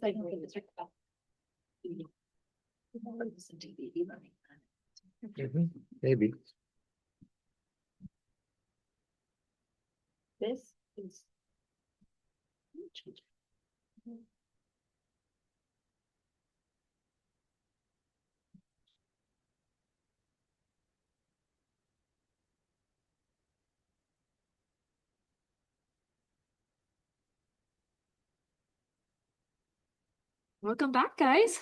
like listen to the e-learning. Maybe. This is. Welcome back, guys.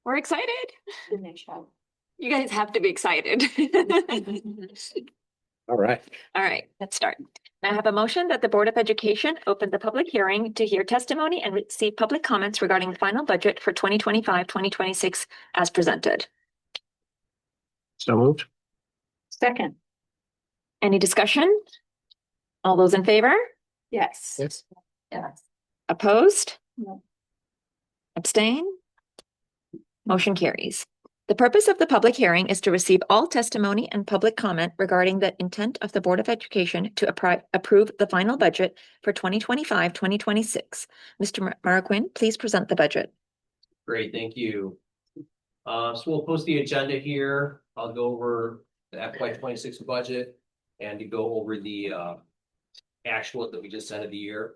We're excited. The next show. You guys have to be excited. All right. All right, let's start. I have a motion that the Board of Education open the public hearing to hear testimony and receive public comments regarding the final budget for 2025-2026 as presented. So moved. Second, Any discussion? All those in favor? yes. Yes. Yes. Opposed? No. Abstain? Motion carries. The purpose of the public hearing is to receive all testimony and public comment regarding the intent of the Board of Education to approve the final budget for 2025-2026. Mr. Marquin, please present the budget. Great, thank you. So we'll post the agenda here. I'll go over the FY26 budget and to go over the actual that we just ended the year.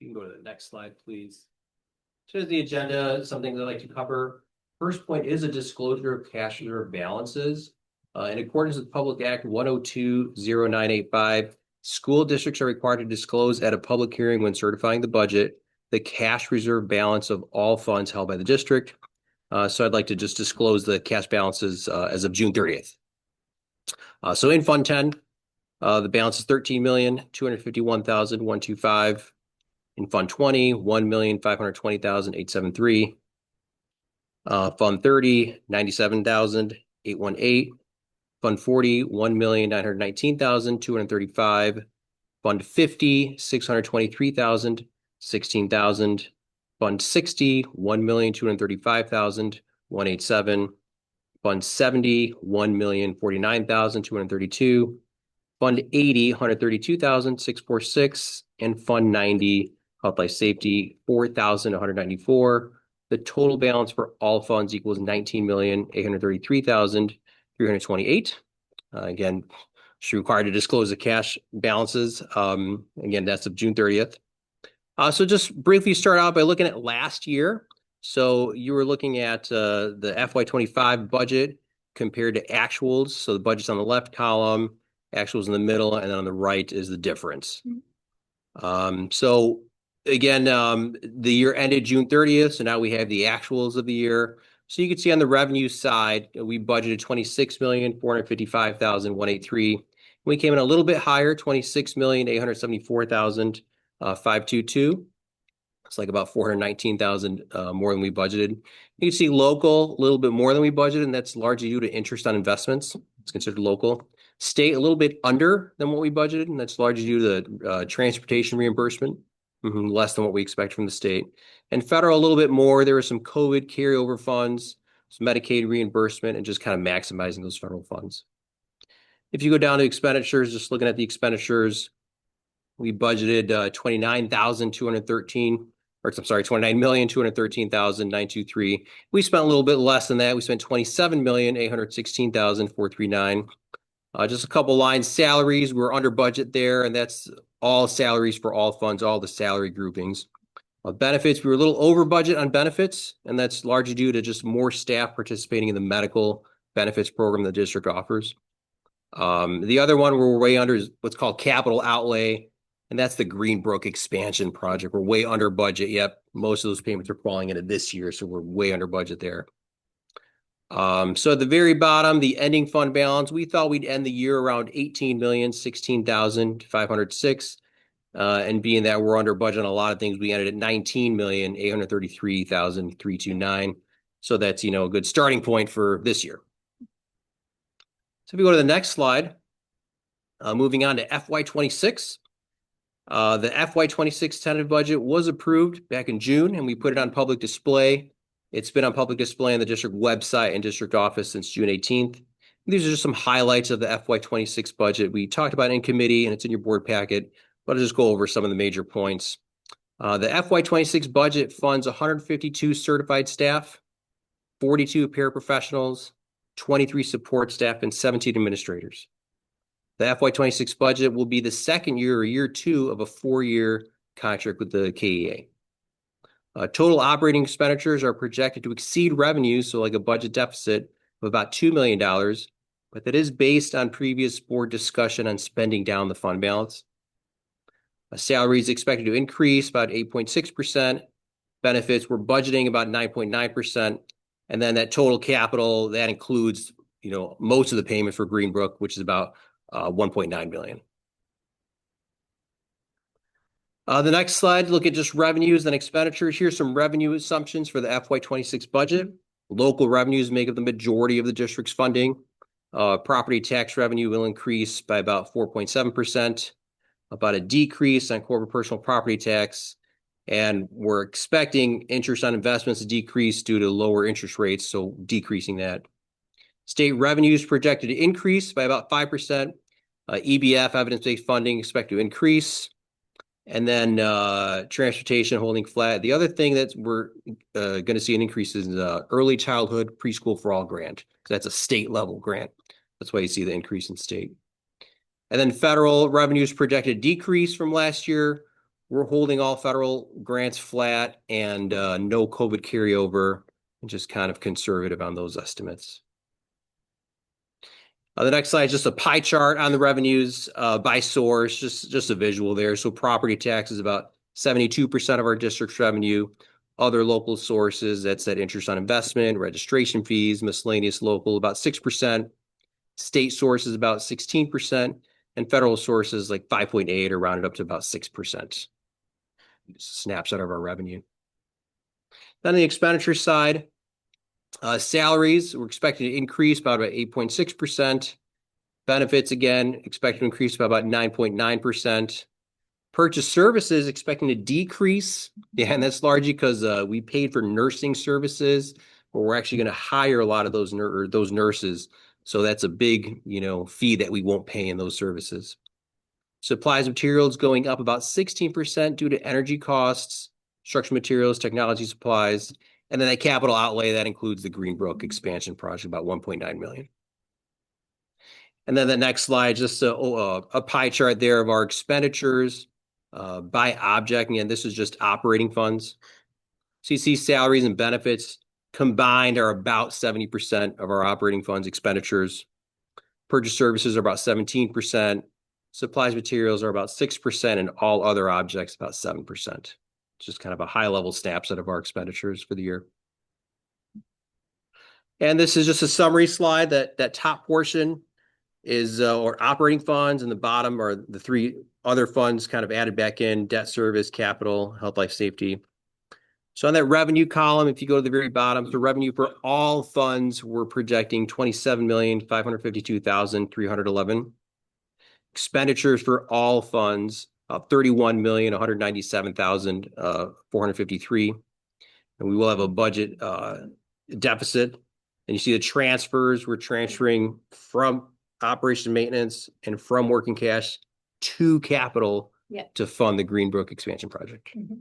You can go to the next slide, please. So the agenda, something that I'd like to cover. First point is a disclosure of cash reserve balances. In accordance with Public Act 1020985, school districts are required to disclose at a public hearing when certifying the budget the cash reserve balance of all funds held by the district. So I'd like to just disclose the cash balances as of June 30th. So in Fund 10, the balance is $13,251,125. In Fund 20, $1,520,873. Fund 30, $97,818. Fund 40, $1,919,235. Fund 50, $623,000, $16,000. Fund 60, $1,235,187. Fund 70, $1,049,232. Fund 80, $132,646. And Fund 90, Health Life Safety, $4,194. The total balance for all funds equals $19,833,328. Again, she's required to disclose the cash balances. Again, that's of June 30th. So just briefly start out by looking at last year. So you were looking at the FY25 budget compared to actuals. So the budget's on the left column, actuals in the middle, and then on the right is the difference. So again, the year ended June 30th. So now we have the actuals of the year. So you can see on the revenue side, we budgeted $26,455,183. We came in a little bit higher, $26,874,522. It's like about $419,000 more than we budgeted. You can see local, a little bit more than we budgeted, and that's largely due to interest on investments. It's considered local. State, a little bit under than what we budgeted, and that's largely due to the transportation reimbursement, less than what we expect from the state. And federal, a little bit more. There were some COVID carryover funds, some Medicaid reimbursement, and just kind of maximizing those federal funds. If you go down to expenditures, just looking at the expenditures, we budgeted $29,213,923. We spent a little bit less than that. We spent $27,816,439. Just a couple lines, salaries, we're under budget there, and that's all salaries for all funds, all the salary groupings. Benefits, we were a little over budget on benefits, and that's largely due to just more staff participating in the medical benefits program the district offers. The other one we're way under is what's called capital outlay, and that's the Greenbrook expansion project. We're way under budget. Yep, most of those payments are falling into this year, so we're way under budget there. So at the very bottom, the ending fund balance, we thought we'd end the year around $18,016,506. And being that we're under budget on a lot of things, we ended at $19,833,329. So that's, a good starting point for this year. So if we go to the next slide, moving on to FY26. The FY26 tentative budget was approved back in June, and we put it on public display. It's been on public display on the district website and district office since June 18th. These are just some highlights of the FY26 budget. We talked about it in committee, and it's in your board packet, but I'll just go over some of the major points. The FY 26 budget funds 152 certified staff, 42 paraprofessionals, 23 support staff, and 17 administrators. The FY 26 budget will be the second year or year two of a 4-year contract with the KEA. Total operating expenditures are projected to exceed revenues, so like a budget deficit of about $2 million, but that is based on previous board discussion on spending down the fund balance. Salary is expected to increase about 8.6%. Benefits, we're budgeting about 9.9%. And then that total capital, that includes, most of the payments for Greenbrook, which is about 1.9 million. The next slide, look at just revenues and expenditures. Here's some revenue assumptions for the FY 26 budget. Local revenues make up the majority of the district's funding. Property tax revenue will increase by about 4.7%, about a decrease on corporate personal property tax. And we're expecting interest on investments to decrease due to lower interest rates, so decreasing that. State revenues projected to increase by about 5%. EBF, evidence-based funding, expect to increase. And then transportation holding flat. The other thing that we're going to see an increase is early childhood preschool for all grant. That's a state level grant. That's why you see the increase in state. And then federal revenues projected to decrease from last year. We're holding all federal grants flat and no COVID carryover, and just kind of conservative on those estimates. The next slide is just a pie chart on the revenues by source, just a visual there. So property tax is about 72% of our district's revenue. Other local sources, that's that interest on investment, registration fees, miscellaneous local, about 6%. State sources about 16%, and federal sources like 5.8 or rounded up to about 6%. Snapshot of our revenue. Then on the expenditure side, salaries, we're expecting to increase by about 8.6%. Benefits, again, expected to increase by about 9.9%. Purchase services expecting to decrease. Yeah, and that's largely because we paid for nursing services, but we're actually going to hire a lot of those nurses. So that's a big, fee that we won't pay in those services. Supplies and materials going up about 16% due to energy costs, structural materials, technology supplies, and then that capital outlay that includes the Greenbrook expansion project, about 1.9 million. And then the next slide, just a pie chart there of our expenditures by object. Again, this is just operating funds. So you see salaries and benefits combined are about 70% of our operating funds expenditures. Purchase services are about 17%. Supplies materials are about 6%, and all other objects about 7%. Just kind of a high-level snapshot of our expenditures for the year. And this is just a summary slide. That top portion is our operating funds, and the bottom are the three other funds kind of added back in: debt service, capital, health, life, safety. So on that revenue column, if you go to the very bottom, the revenue for all funds, we're projecting 27,552,311. Expenditures for all funds, 31,197,453. And we will have a budget deficit. And you see the transfers, we're transferring from operation maintenance and from working cash to capital to fund the Greenbrook expansion project. Mhm.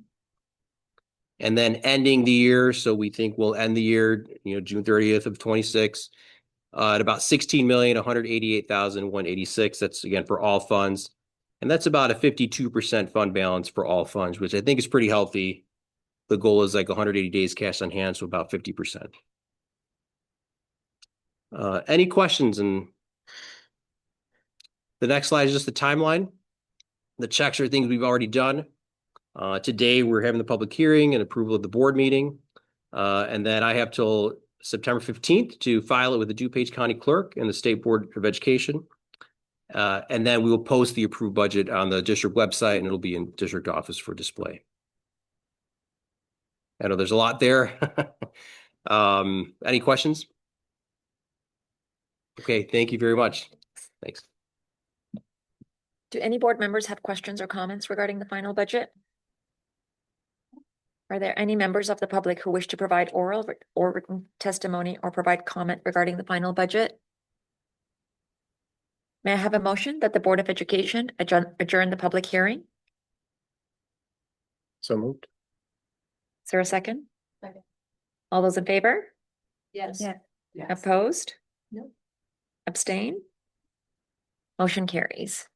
And then ending the year, so we think we'll end the year, June 30th of 26, at about 16,188,186. That's again for all funds. And that's about a 52% fund balance for all funds, which I think is pretty healthy. The goal is like 180 days cash on hand, so about 50%. Any questions? And the next slide is just the timeline. The checks are things we've already done. Today, we're having the public hearing and approval of the board meeting. And then I have till September 15th to file it with the DuPage County Clerk and the State Board of Education. And then we will post the approved budget on the district website, and it'll be in district office for display. I know there's a lot there. Any questions? Okay, thank you very much. Thanks. Do any board members have questions or comments regarding the final budget? Are there any members of the public who wish to provide oral or written testimony or provide comment regarding the final budget? May I have a motion that the Board of Education adjourn the public hearing? So moved. Is there a second? Second. All those in favor? Yes. Yeah. Yes. Opposed? No. Abstain? Motion carries.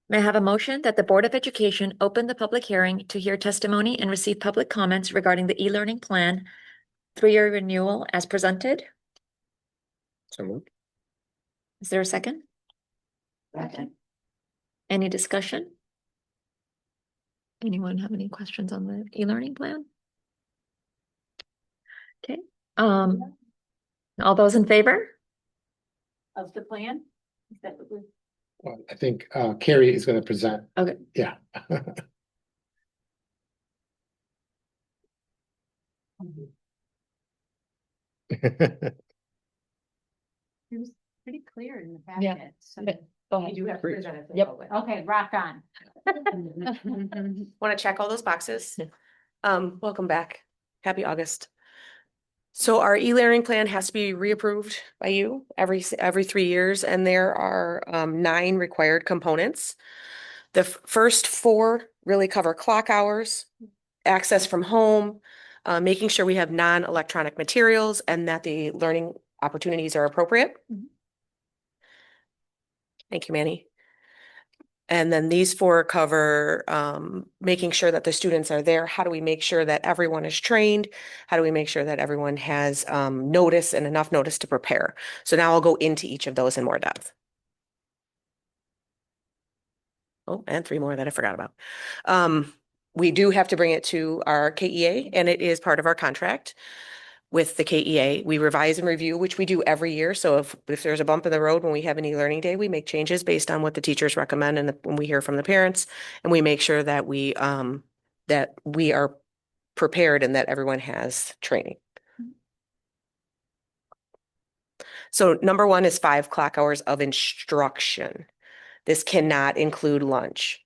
May I have a motion that the Board of Education open the public hearing to hear testimony and receive public comments regarding the e-learning plan 3-year renewal as presented? So moved. Is there a second? Second. Any discussion? Anyone have any questions on the e-learning plan? Okay, all those in favor? Of the plan? Is that what we're? Well, I think Carrie is going to present. Okay. Yeah. It was pretty clear in the Yeah. packet, so. Yeah. Go You ahead. do have to Great. present it. Yep. Okay, rock on. Want to check all those boxes? Welcome back. Happy August. So our e-learning plan has to be reapproved by you every 3 years, and there are 9 required components. The first 4 really cover clock hours, access from home, making sure we have non-electronic materials and that the learning opportunities are appropriate. Mhm. Thank you, Manny. And then these 4 cover making sure that the students are there. How do we make sure that everyone is trained? How do we make sure that everyone has notice and enough notice to prepare? So now I'll go into each of those in more depth. Oh, and 3 more that I forgot about. We do have to bring it to our KEA, and it is part of our contract with the KEA. We revise and review, which we do every year. So if there's a bump in the road when we have an e-learning day, we make changes based on what the teachers recommend and when we hear from the parents, and we make sure that we are prepared and that everyone has training. So number 1 is 5 clock hours of instruction. This cannot include lunch.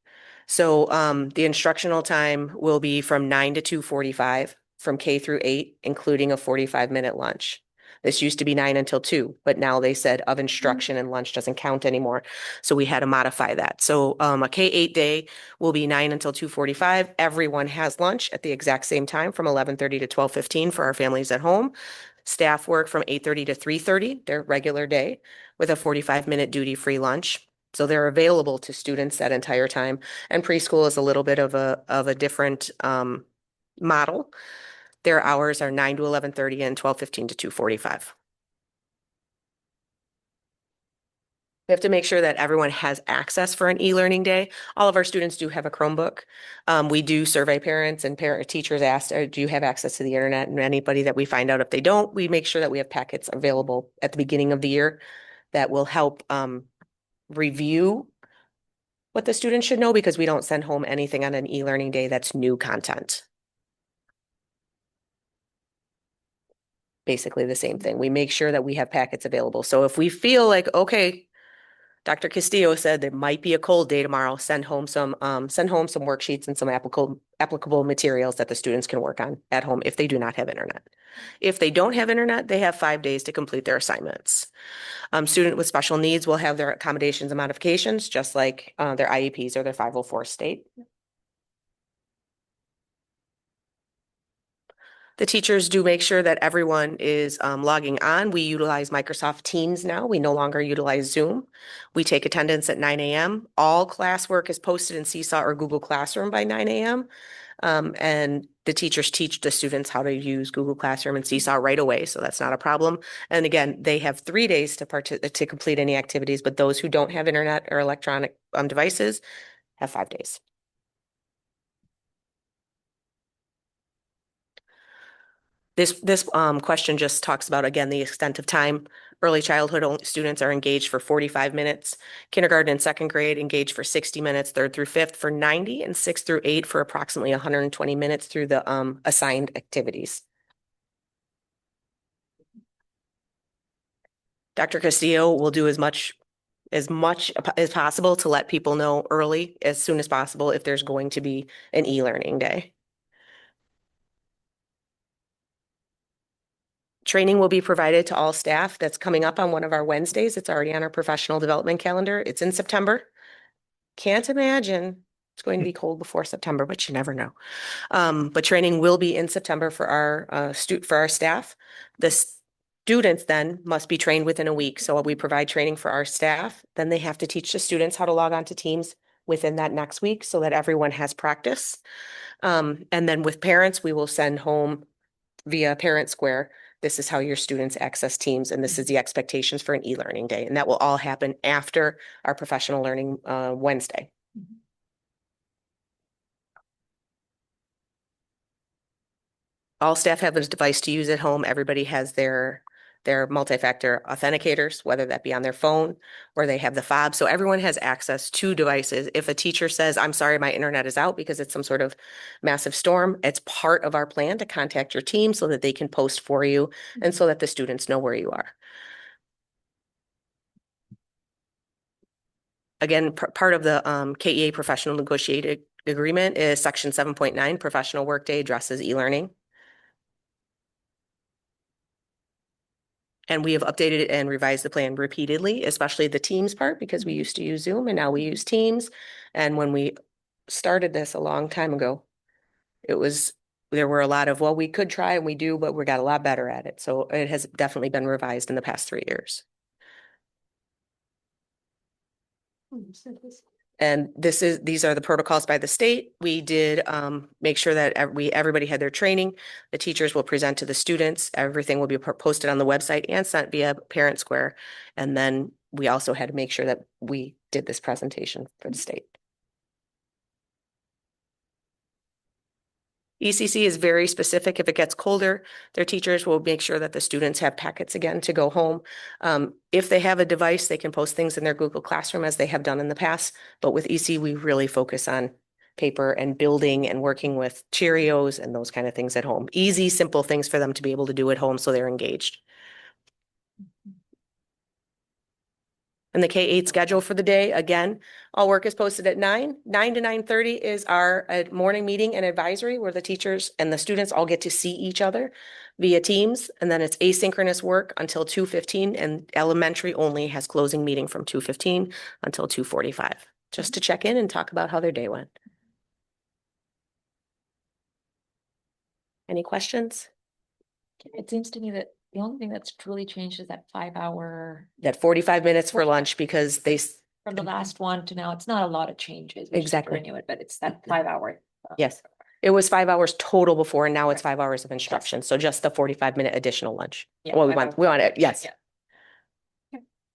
So the instructional time will be from 9 to 2:45 from K through 8, including a 45-minute lunch. This used to be 9 until 2, but now they said of instruction and lunch doesn't count anymore. So we had to modify that. So a K-8 day will be 9 until 2:45. Everyone has lunch at the exact same time from 11:30 to 12:15 for our families at home. Staff work from 8:30 to 3:30, their regular day, with a 45-minute duty-free lunch. So they're available to students that entire time. And preschool is a little bit of a different model. Their hours are 9 to 11:30 and 12:15 to 2:45. We have to make sure that everyone has access for an e-learning day. All of our students do have a Chromebook. We do survey parents and teachers asked, do you have access to the internet? And anybody that we find out if they don't, we make sure that we have packets available at the beginning of the year that will help review what the students should know, because we don't send home anything on an e-learning day that's new content. Basically the same thing. We make sure that we have packets available. So if we feel like, okay, Dr. Castillo said there might be a cold day tomorrow, send home some worksheets and some applicable materials that the students can work on at home if they do not have internet. If they don't have internet, they have 5 days to complete their assignments. Student with special needs will have their accommodations and modifications, just like their IEPs or their 504 state. The teachers do make sure that everyone is logging on. We utilize Microsoft Teams now. We no longer utilize Zoom. We take attendance at 9 a.m. All classwork is posted in Seesaw or Google Classroom by 9 a.m. And the teachers teach the students how to use Google Classroom and Seesaw right away, so that's not a problem. And again, they have 3 days to complete any activities, but those who don't have internet or electronic devices have 5 days. This question just talks about, again, the extent of time. Early childhood students are engaged for 45 minutes. Kindergarten and 2nd grade engaged for 60 minutes, 3rd through 5th for 90, and 6th through 8 for approximately 120 minutes through the assigned activities. Dr. Castillo will do as much as possible to let people know early, as soon as possible, if there's going to be an e-learning day. Training will be provided to all staff. That's coming up on one of our Wednesdays. It's already on our professional development calendar. It's in September. Can't imagine It's going to be cold before September, but you never know. But training will be in September for our for our staff. The students then must be trained within a week. So we provide training for our staff. Then they have to teach the students how to log on to Teams within that next week so that everyone has practice. And then with parents, we will send home via Parent Square. This is how your students access Teams, and this is the expectations for an e-learning day. And that will all happen after our professional learning Wednesday. All staff have a device to use at home. Everybody has their multi-factor authenticators, whether that be on their phone or they have the fob. So everyone has access to devices. If a teacher says, I'm sorry, my internet is out because it's some sort of massive storm, it's part of our plan to contact your team so that they can post for you and so that the students know where you are. Again, part of the KEA professional negotiated agreement is section 7.9, professional workday addresses e-learning. And we have updated and revised the plan repeatedly, especially the Teams part, because we used to use Zoom and now we use Teams. And when we started this a long time ago, there were a lot of, well, we could try and we do, but we got a lot better at it. So it has definitely been revised in the past 3 years. And these are the protocols by the state. We did make sure that everybody had their training. The teachers will present to the students. Everything will be posted on the website and sent via Parent Square. And then we also had to make sure that we did this presentation for the state. ECC is very specific. If it gets colder, their teachers will make sure that the students have packets again to go home. If they have a device, they can post things in their Google Classroom as they have done in the past. But with EC, we really focus on paper and building and working with Cheerios and those kind of things at home. Easy, simple things for them to be able to do at home so they're engaged. And the K-8 schedule for the day, again, all work is posted at 9 to 9:30 is our morning meeting and advisory where the teachers and the students all get to see each other via Teams. And then it's asynchronous work until 2:15, and elementary only has closing meeting from 2:15 until 2:45, just to check in and talk about how their day went. Any questions? It seems to me that the only thing that's truly changed is that 5-hour That 45 minutes for lunch because from the last one to now. It's not a lot of changes. We just Exactly. renew it, but it's that 5-hour. Yes. It was 5 hours total before, and now it's 5 hours of instruction. So just the 45-minute additional lunch. Yeah, Well, we 5 want it, yes. Yeah.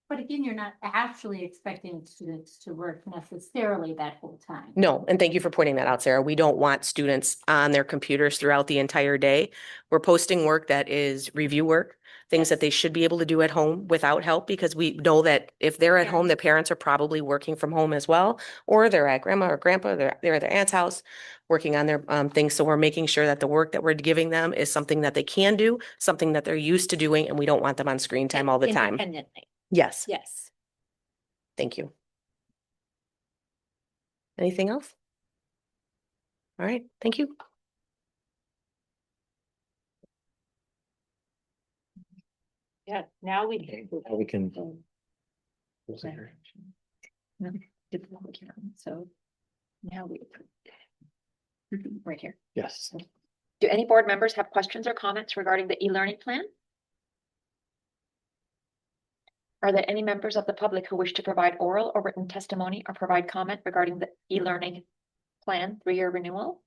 But again, you're not actually expecting students to work necessarily that whole time. No, and thank you for pointing that out, Sarah. We don't want students on their computers throughout the entire day. We're posting work that is review work, things that they should be able to do at home without help, because we know that if they're at home, the parents are probably working from home as well, or they're at grandma or grandpa, they're at their aunt's house working on their things. So we're making sure that the work that we're giving them is something that they can do, something that they're used to doing, and we don't want them on screen time all the time. Independently. Yes, Yes. thank you. Anything else? All right, thank you. Yeah, now we. We can. Did the public hearing, so now we approve. Right here. Yes. Do any board members have questions or comments regarding the e-learning plan? Are there any members of the public who wish to provide oral or written testimony or provide comment regarding the e-learning plan 3-year renewal?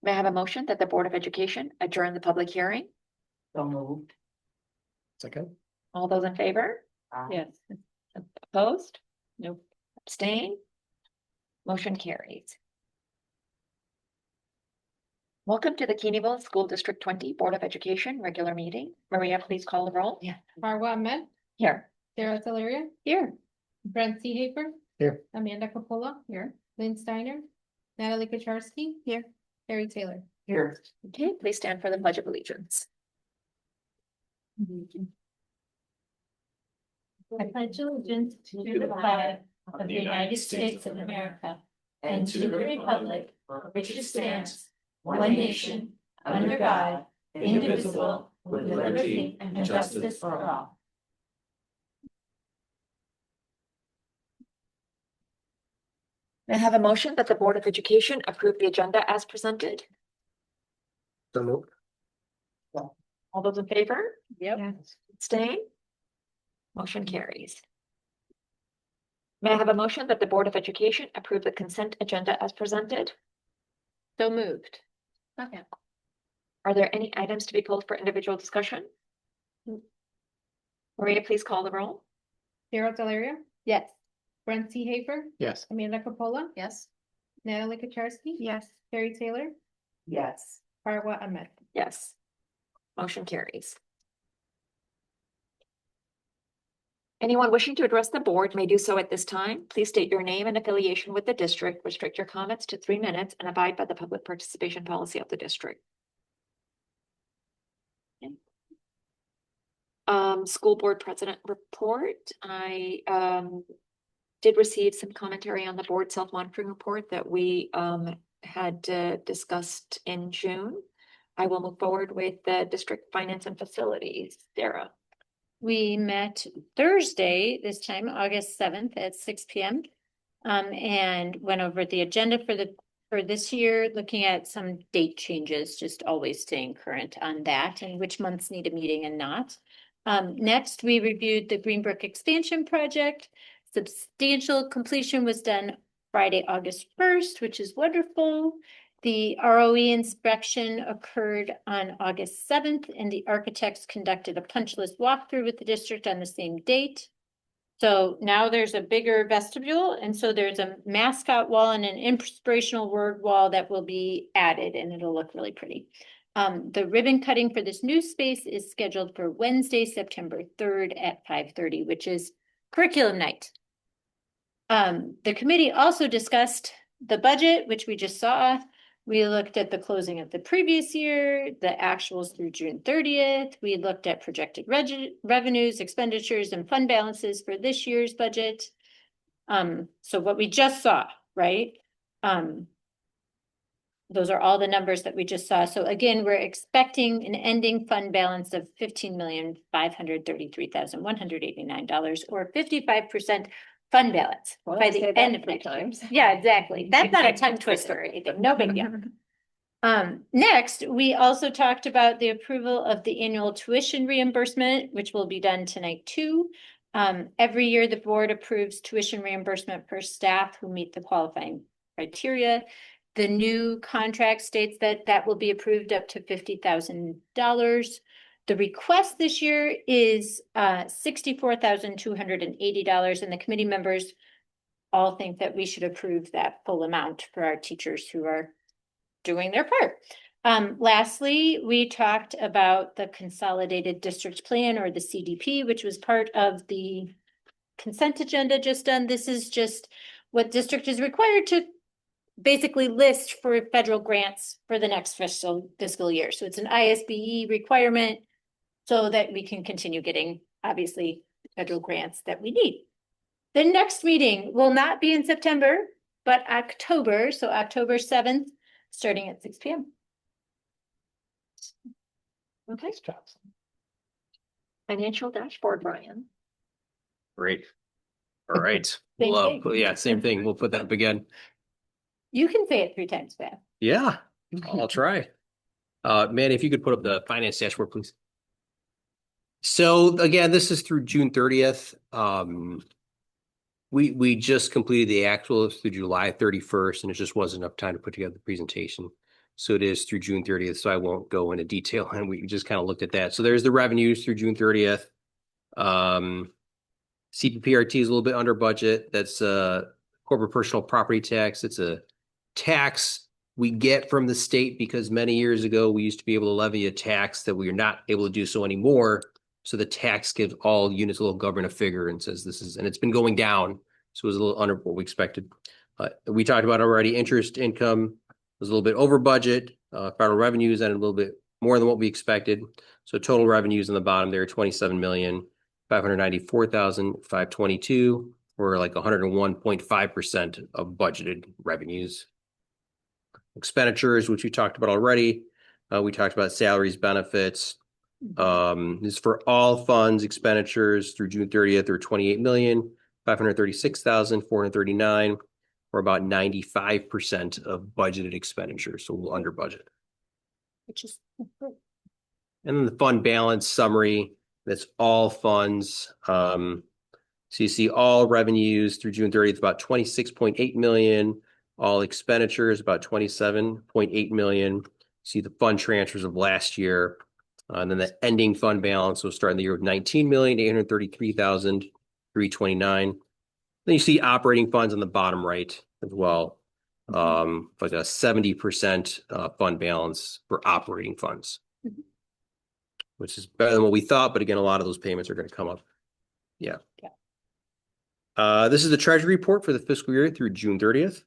May I have a motion that the Board of Education adjourn the public hearing? So moved. Second. All those in favor? Yes. Opposed? No. Abstain? Motion carries. Welcome to the Keeneyville School District 20 Board of Education regular meeting. Maria, please call the roll. Yeah. Marwa Ahmed, Here. Sarah Teleria, Here. Brent Seehafer. Here. Amanda Capola, here, Lynn Steiner, Natalie Kucharski, here, Harry Taylor. Here. Okay, please stand for the Pledge of Allegiance. I pledge allegiance to the flag of the United States of America and to the republic for which it stands, one nation, under God, indivisible, with liberty and justice for all. May I have a motion that the Board of Education approve the agenda as presented? So moved. All those in favor? Yep. Abstain? Motion carries. May I have a motion that the Board of Education approve the consent agenda as presented? So moved. Okay. Are there any items to be pulled for individual discussion? Maria, please call the roll. Cheryl Delaria? Yes. Brent C. Hafer? Yes. Amanda Capola? Yes. Natalie Kucharski? Yes. Carrie Taylor? Yes. Farwa Ahmed? Yes. Motion carries. Anyone wishing to address the board may do so at this time. Please state your name and affiliation with the district, restrict your comments to 3 minutes, and abide by the public participation policy of the district. Okay. School board president report. I did receive some commentary on the board self-monitoring report that we had discussed in June. I will move forward with the district finance and facilities. Sarah. We met Thursday, this time, August 7th at 6 p.m. And went over the agenda for this year, looking at some date changes, just always staying current on that and which months need a meeting and not. Next, we reviewed the Greenbrook expansion project. Substantial completion was done Friday, August 1st, which is wonderful. The ROE inspection occurred on August 7th, and the architects conducted a punch list walkthrough with the district on the same date. So now there's a bigger vestibule, and so there's a mascot wall and an inspirational word wall that will be added, and it'll look really pretty. The ribbon cutting for this new space is scheduled for Wednesday, September 3rd at 5:30, which is curriculum night. The committee also discussed the budget, which we just saw. We looked at the closing of the previous year, the actuals through June 30th. We looked at projected revenues, expenditures, and fund balances for this year's budget. So what we just saw, right? Those are all the numbers that we just saw. So again, we're expecting an ending fund balance of $15,533,189, or 55% fund balance by the end of next year. Yeah, exactly. That's not a tongue twister or anything. No big deal. Next, we also talked about the approval of the annual tuition reimbursement, which will be done tonight too. Every year, the board approves tuition reimbursement for staff who meet the qualifying criteria. The new contract states that that will be approved up to $50,000. The request this year is $64,280, and the committee members all think that we should approve that full amount for our teachers who are doing their part. Lastly, we talked about the Consolidated District Plan, or the CDP, which was part of the consent agenda just done. This is just what district is required to basically list for federal grants for the next fiscal year. So it's an ISBE requirement so that we can continue getting, obviously, federal grants that we need. The next meeting will not be in September, but October, so October 7th, starting at 6 p.m. Okay, Nice job. financial dashboard, Brian. Great. All right. Same Well, thing. yeah, same thing. We'll put that up again. You can say it 3 times fast. Yeah, I'll try. Manny, if you could put up the finance dashboard, please. So again, this is through June 30th. We just completed the actuals through July 31st, and it just wasn't enough time to put together the presentation. So it is through June 30th, so I won't go into detail, and we just kind of looked at that. So there's the revenues through June 30th. CPPRT is a little bit under budget. That's corporate personal property tax. It's a tax we get from the state because many years ago we used to be able to levy a tax that we are not able to do so anymore. So the tax gives all units of local government a figure and says this is, and it's been going down. So it was a little under what we expected. We talked about already, interest income was a little bit over budget. Federal revenues and a little bit more than what we expected. So total revenues on the bottom there, 27,594,522, or like 101.5% of budgeted revenues. Expenditures, which we talked about already. We talked about salaries, benefits. This is for all funds expenditures through June 30th, or 28,536,439. We're about 95% of budgeted expenditures, so we're under budget. Which is. And then the fund balance summary, that's all funds. So you see all revenues through June 30th, about 26.8 million. All expenditures, about 27.8 million. See the fund transfers of last year. And then the ending fund balance was starting the year with 19,833,329. Then you see operating funds on the bottom right as well. Like a 70% fund balance for operating funds, which is better than what we thought. But again, a lot of those payments are going to come up. Yeah. This is the treasury report for the fiscal year through June 30th.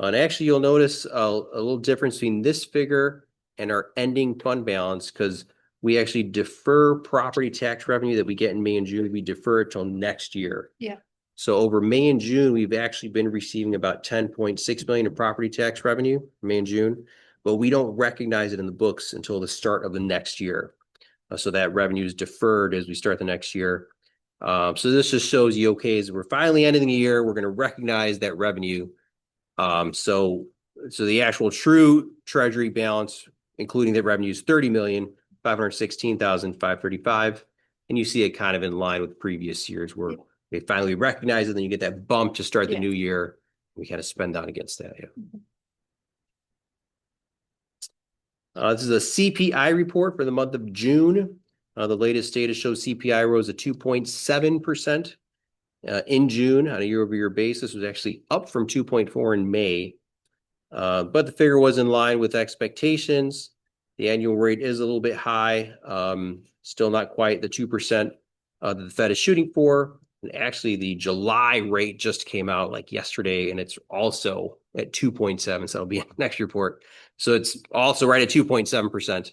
And actually, you'll notice a little difference between this figure and our ending fund balance, because we actually defer property tax revenue that we get in May and June. We defer it till next year. Yeah. So over May and June, we've actually been receiving about 10.6 million in property tax revenue, May and June, but we don't recognize it in the books until the start of the next year. So that revenue is deferred as we start the next year. So this just shows you, okay, as we're finally ending the year, we're going to recognize that revenue. So the actual true treasury balance, including the revenue, is 30,516,535. And you see it kind of in line with previous years where they finally recognize it, then you get that bump to start the new year. We kind of spend down against that. Yeah. This is a CPI report for the month of June. The latest data shows CPI rose at 2.7%. In June on a year-over-year basis, was actually up from 2.4 in May. But the figure was in line with expectations. The annual rate is a little bit high, still not quite the 2% that the Fed is shooting for. And actually, the July rate just came out like yesterday, and it's also at 2.7. So that'll be in the next report. So it's also right at 2.7%.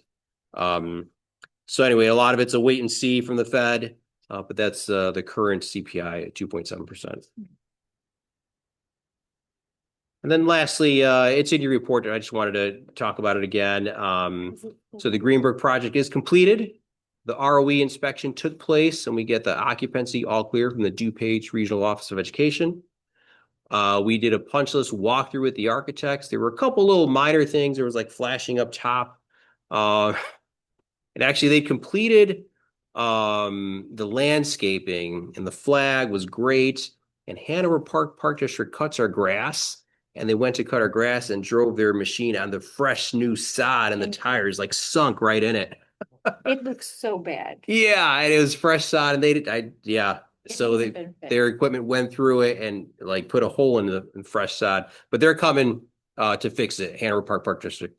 So anyway, a lot of it's a wait and see from the Fed. But that's the current CPI at 2.7%. And then lastly, it's in your report. I just wanted to talk about it again. So the Greenbrook project is completed. The ROE inspection took place, and we get the occupancy all clear from the DuPage Regional Office of Education. We did a punch list walkthrough with the architects. There were a couple little minor things. There was like flashing up top. And actually, they completed the landscaping, and the flag was great. And Hanover Park District cuts our grass, and they went to cut our grass and drove their machine on the fresh new sod, and the tires like sunk right in it. It looks so bad. Yeah, and it was fresh sod, and so their equipment went through it and like put a hole in the fresh sod. But they're coming to fix it. Hanover Park District.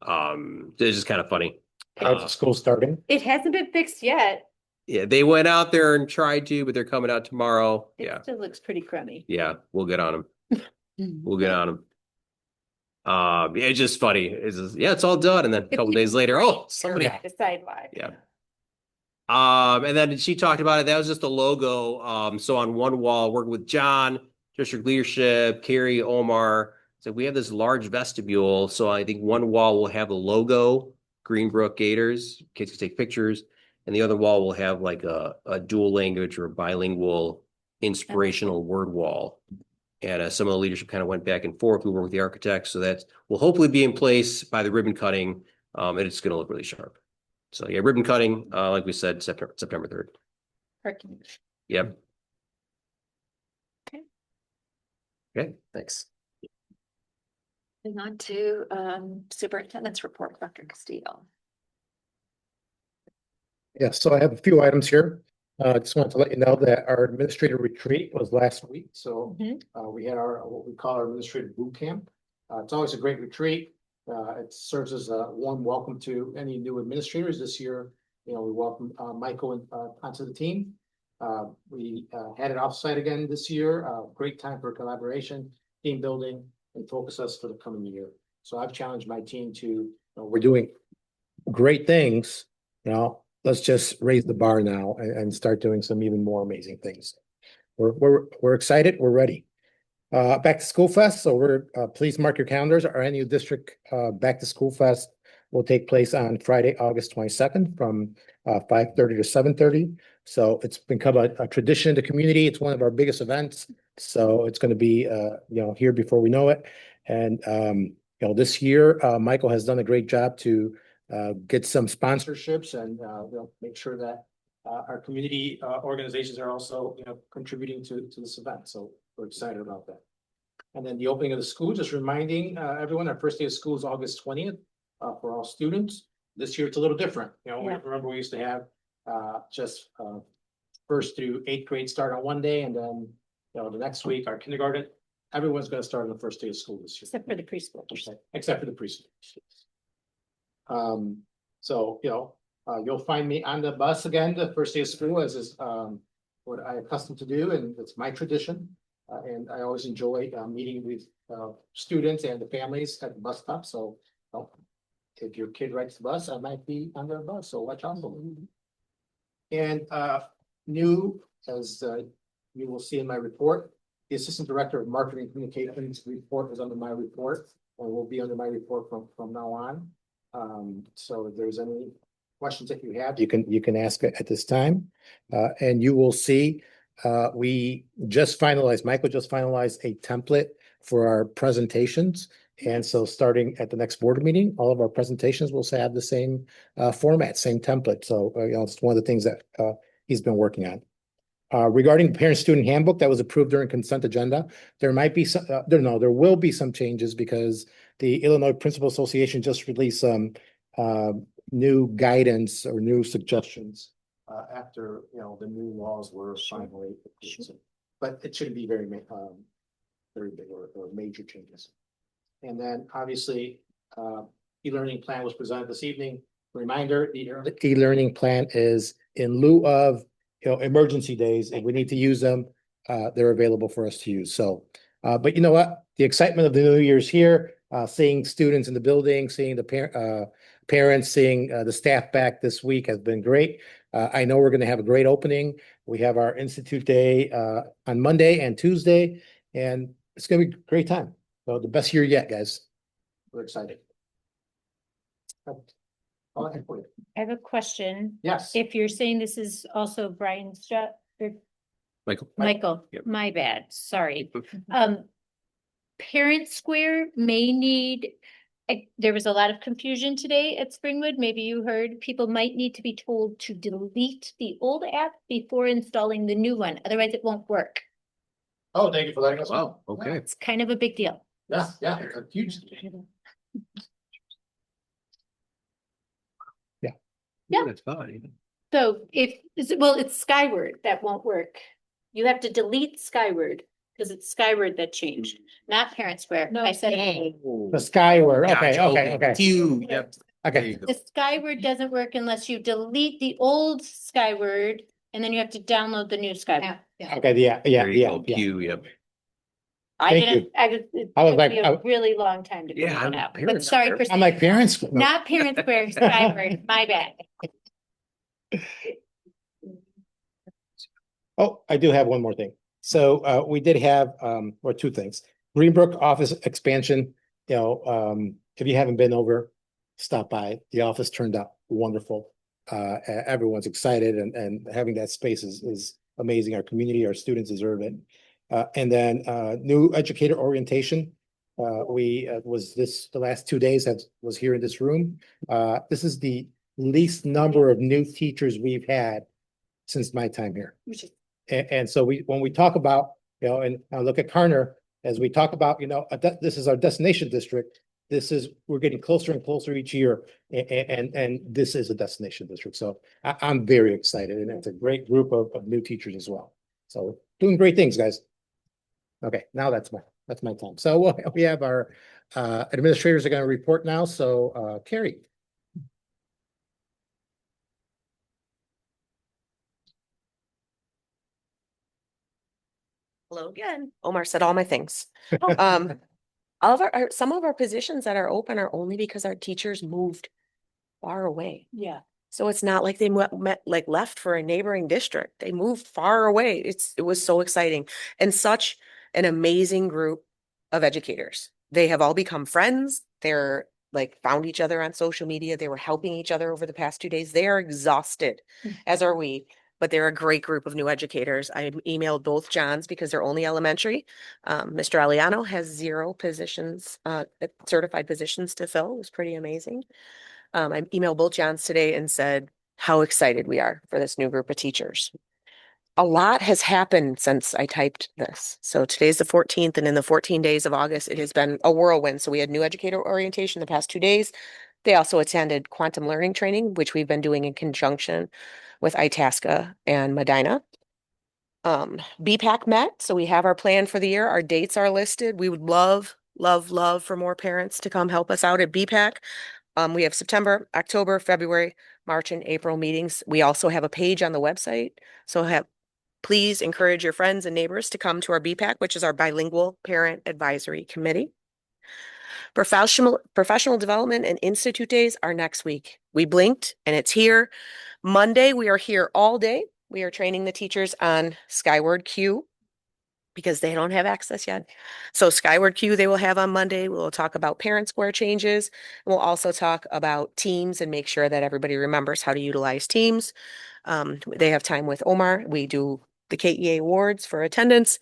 It's just kind of funny. How's the school starting? It hasn't been fixed yet. Yeah, they went out there and tried to, but they're coming out tomorrow. It still looks pretty crummy. Yeah, we'll get on them. We'll get on them. It's just funny. It's all done, and then a couple days later, somebody. The sidewalk. Yeah. And then she talked about it. That was just a logo. So on one wall, working with John, district leadership, Carrie, Omar. So we have this large vestibule. So I think one wall will have the logo, Greenbrook Gators. Kids can take pictures. And the other wall will have like a dual language or a bilingual inspirational word wall. And some of the leadership kind of went back and forth. We work with the architects. So that will hopefully be in place by the ribbon cutting. And it's going to look really sharp. So yeah, ribbon cutting, like we said, September 3rd. Parking. Yep. Okay. Okay, thanks. Moving on to superintendent's report, Dr. Castillo. Yeah, so I have a few items here. I just wanted to let you know that our administrative retreat was last week. So we had our what we call our administrative boot camp. It's always a great retreat. It serves as a warm welcome to any new administrators this year. We welcome Michael onto the team. We had it offsite again this year. Great time for collaboration, team building, and focus us for the coming year. So I've challenged my team to, we're doing great things. Let's just raise the bar now and start doing some even more amazing things. We're excited. We're ready. Back to School Fest. So please mark your calendars. Our annual district Back to School Fest will take place on Friday, August 22nd from 5:30 to 7:30. So it's become a tradition in the community. It's one of our biggest events. So it's going to be, here before we know it. And, this year, Michael has done a great job to get some sponsorships and, make sure that our community organizations are also, contributing to this event. So we're excited about that. And then the opening of the school, just reminding everyone, our first day of school is August 20th for all students. This year it's a little different. Remember we used to have just first through eighth grade start on one day, and then the next week our kindergarten. Everyone's going to start on the first day of school this year, Except for the preschoolers. except for the preschoolers. So you'll find me on the bus again the first day of school, as is what I accustomed to do, and it's my tradition. And I always enjoy meeting with students and the families at the bus stop. So if your kid rides the bus, I might be on their bus, so watch out for me. And new, as you will see in my report, the Assistant Director of Marketing and Communications report is under my report, and will be under my report from now on. So if there's any questions that you have, you can ask it at this time. And you will see we just finalized, Michael just finalized a template for our presentations. And so starting at the next board meeting, all of our presentations will have the same format, same template. So it's one of the things that he's been working on. Regarding the parent-student handbook that was approved during consent agenda, there might be some, there will be some changes because the Illinois Principal Association just released some new guidance or new suggestions after the new laws were finally approved. But it shouldn't be very big or major changes. And then obviously, e-learning plan was presented this evening. Reminder, the e-learning plan is in lieu of emergency days. If we need to use them, they're available for us to use. So, but you know what? The excitement of the new year's here, seeing students in the building, seeing the parents, seeing the staff back this week has been great. I know we're going to have a great opening. We have our Institute Day on Monday and Tuesday, and it's going to be a great time. So the best year yet, guys. We're excited. All I have for you. I have a question. Yes. If you're saying this is also Brian's job, or Michael, Yep. my bad, sorry. Parent Square may need, there was a lot of confusion today at Springwood. Maybe you heard people might need to be told to delete the old app before installing the new one. Otherwise it won't work. Oh, thank you for letting us know. Wow, okay. It's kind of a big deal. Yeah, it's a huge. Yeah. That's fine. So it's Skyward that won't work. You have to delete Skyward because it's Skyward that changed, not Parent Square. I said, The Skyward, okay. Q, yep. Okay. the Skyward doesn't work unless you delete the old Skyward and then you have to download the new Skyward. Okay, yeah. There you go, Q, yep. Thank you. It I was took like, me a really long time to figure Yeah, it out, Parent but sorry Square. for. I'm like parents. Not Parent Square, Skyward, my bad. Oh, I do have one more thing. So we did have or two things. Greenbrook office expansion, if you haven't been over, stop by. The office turned out wonderful. Everyone's excited and having that space is amazing. Our community, our students deserve it. And then new educator orientation. The last 2 days was here in this room. This is the least number of new teachers we've had since my time here. And so when we talk about, and I look at Karner, as we talk about, this is our destination district. We're getting closer and closer each year. And this is a destination district. So I'm very excited, and it's a great group of new teachers as well. So doing great things, guys. Okay, now that's my time. So we have our administrators are going to report now. So Carrie. Hello again. Omar said all my things. Some of our positions that are open are only because our teachers moved far away. Yeah. So it's not like they left for a neighboring district. They moved far away. It was so exciting and such an amazing group of educators. They have all become friends. They're found each other on social media. They were helping each other over the past 2 days. They are exhausted, as are we. but they're a great group of new educators. I emailed both Johns because they're only elementary. Mr. Aliano has 0 positions, certified positions to fill. It was pretty amazing. I emailed both Johns today and said how excited we are for this new group of teachers. A lot has happened since I typed this. So today's the 14th, and in the 14 days of August, it has been a whirlwind. So we had new educator orientation the past 2 days. They also attended quantum learning training, which we've been doing in conjunction with Itasca and Medina. BPAC met, so we have our plan for the year. Our dates are listed. We would love, love, love for more parents to come help us out at BPAC. We have September, October, February, March, and April meetings. We also have a page on the website. So please encourage your friends and neighbors to come to our BPAC, which is our Bilingual Parent Advisory Committee. Professional development and institute days are next week. We blinked and it's here. Monday, we are here all day. We are training the teachers on Skyward Q because they don't have access yet. So Skyward Q they will have on Monday. We'll talk about Parent Square changes. We'll also talk about Teams and make sure that everybody remembers how to utilize Teams. They have time with Omar. We do the KEA awards for attendance,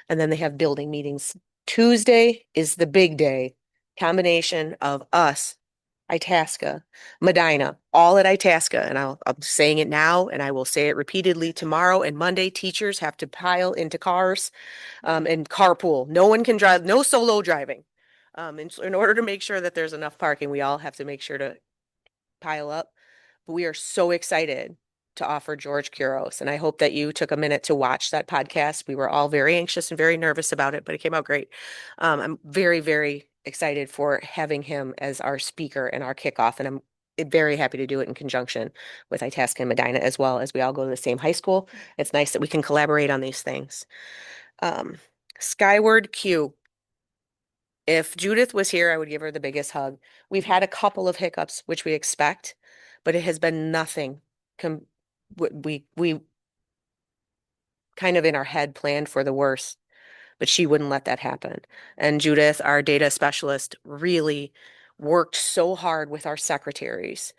and then they have building meetings. Tuesday is the big day. Combination of us, Itasca, Medina, all at Itasca. And I'm saying it now, and I will say it repeatedly tomorrow and Monday. Teachers have to pile into cars and carpool. No one can drive, no solo driving. In order to make sure that there's enough parking, we all have to make sure to pile up. But we are so excited to offer George Couros. And I hope that you took a minute to watch that podcast. We were all very anxious and very nervous about it, but it came out great. I'm very, very excited for having him as our speaker and our kickoff. And I'm very happy to do it in conjunction with Itasca and Medina as well, as we all go to the same high school. It's nice that we can collaborate on these things. Skyward Q. If Judith was here, I would give her the biggest hug. We've had a couple of hiccups, which we expect, but it has been nothing. We kind of in our head planned for the worst, but she wouldn't let that happen. And Judith, our data specialist, really worked so hard with our secretaries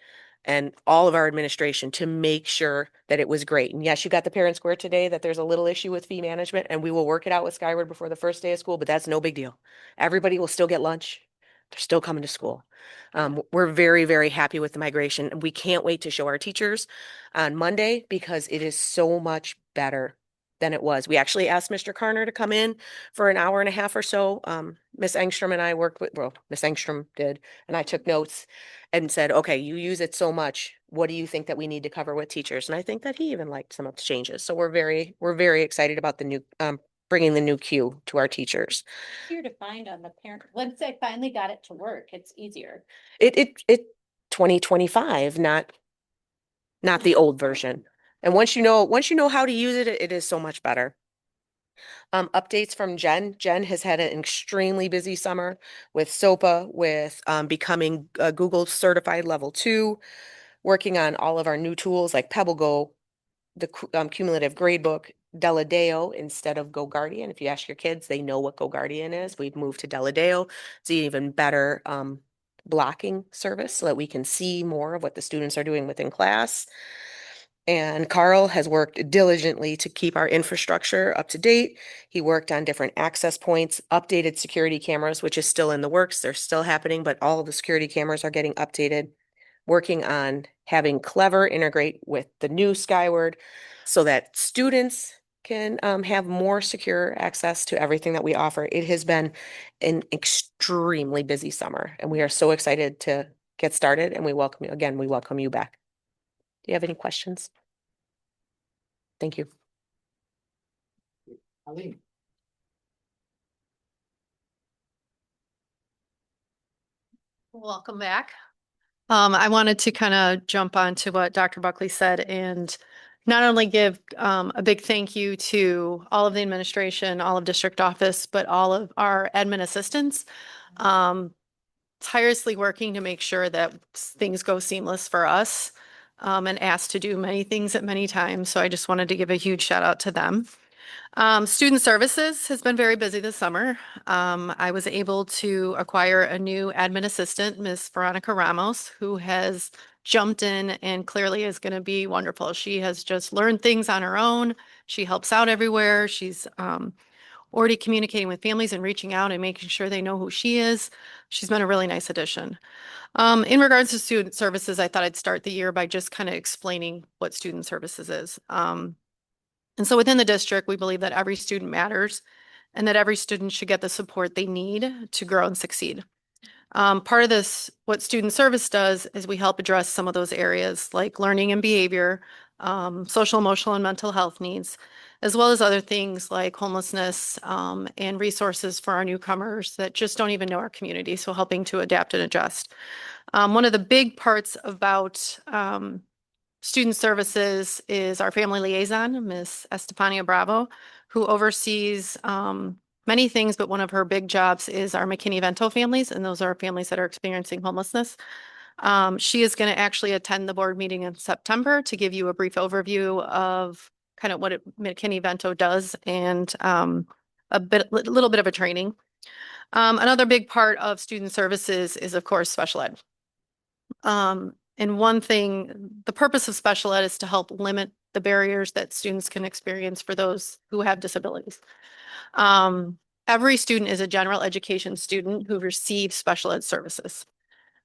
and all of our administration to make sure that it was great. And yes, you got the Parent Square today that there's a little issue with fee management, and we will work it out with Skyward before the first day of school, but that's no big deal. Everybody will still get lunch. They're still coming to school. We're very, very happy with the migration, and we can't wait to show our teachers on Monday because it is so much better than it was. We actually asked Mr. Carner to come in for an hour and a half or so. Miss Engstrom and I worked with, well, Miss Engstrom did, and I took notes and said, okay, you use it so much. What do you think that we need to cover with teachers? And I think that he even liked some of the changes. So we're very excited about the new, bringing the new Q to our teachers. Here to find on the parent, once I finally got it to work, it's easier. It 2025, not the old version. And once you know how to use it, it is so much better. Updates from Jen. Jen has had an extremely busy summer with SOPA, with becoming a Google certified level 2, working on all of our new tools like PebbleGo, the cumulative gradebook, Deladeo instead of GoGuardian. If you ask your kids, they know what GoGuardian is. We've moved to Deladeo. It's an even better blocking service so that we can see more of what the students are doing within class. And Carl has worked diligently to keep our infrastructure up to date. He worked on different access points, updated security cameras, which is still in the works. They're still happening, but all of the security cameras are getting updated. Working on having Clever integrate with the new Skyward so that students can have more secure access to everything that we offer. It has been an extremely busy summer, and we are so excited to get started, and we welcome you again. We welcome you back. Do you have any questions? Thank you. Eileen. Welcome back. I wanted to kind of jump on to what Dr. Buckley said and not only give a big thank you to all of the administration, all of district office, but all of our admin assistants. Tirelessly working to make sure that things go seamless for us and asked to do many things at many times. So I just wanted to give a huge shout out to them. Student services has been very busy this summer. I was able to acquire a new admin assistant, Miss Veronica Ramos, who has jumped in and clearly is going to be wonderful. She has just learned things on her own. She helps out everywhere. She's already communicating with families and reaching out and making sure they know who she is. She's been a really nice addition. In regards to student services, I thought I'd start the year by just kind of explaining what student services is. And so within the district, we believe that every student matters and that every student should get the support they need to grow and succeed. Part of this, what student service does is we help address some of those areas like learning and behavior, social, emotional, and mental health needs, as well as other things like homelessness, and resources for our newcomers that just don't even know our community. So helping to adapt and adjust. One of the big parts about student services is our family liaison, Miss Estefania Bravo, who oversees many things, but one of her big jobs is our McKinney-Vento families, and those are families that are experiencing homelessness. She is going to actually attend the board meeting in September to give you a brief overview of kind of what McKinney-Vento does and little bit of a training. Another big part of student services is, of course, special ed. And one thing, the purpose of special ed is to help limit the barriers that students can experience for those who have disabilities. Every student is a general education student who receives special ed services.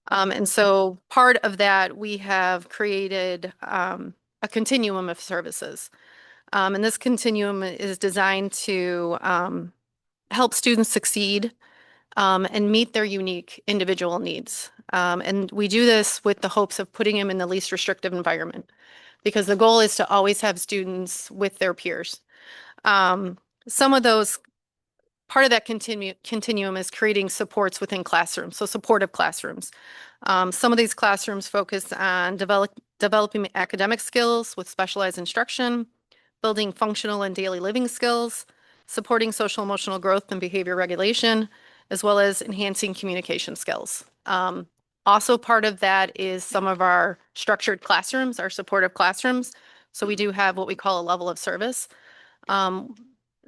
And so part of that, we have created a continuum of services. And this continuum is designed to help students succeed and meet their unique individual needs. And we do this with the hopes of putting them in the least restrictive environment, because the goal is to always have students with their peers. Some of those, part of that continuum is creating supports within classrooms, so supportive classrooms. Some of these classrooms focus on developing academic skills with specialized instruction, building functional and daily living skills, supporting social emotional growth and behavior regulation, as well as enhancing communication skills. Also part of that is some of our structured classrooms, our supportive classrooms. So we do have what we call a level of service.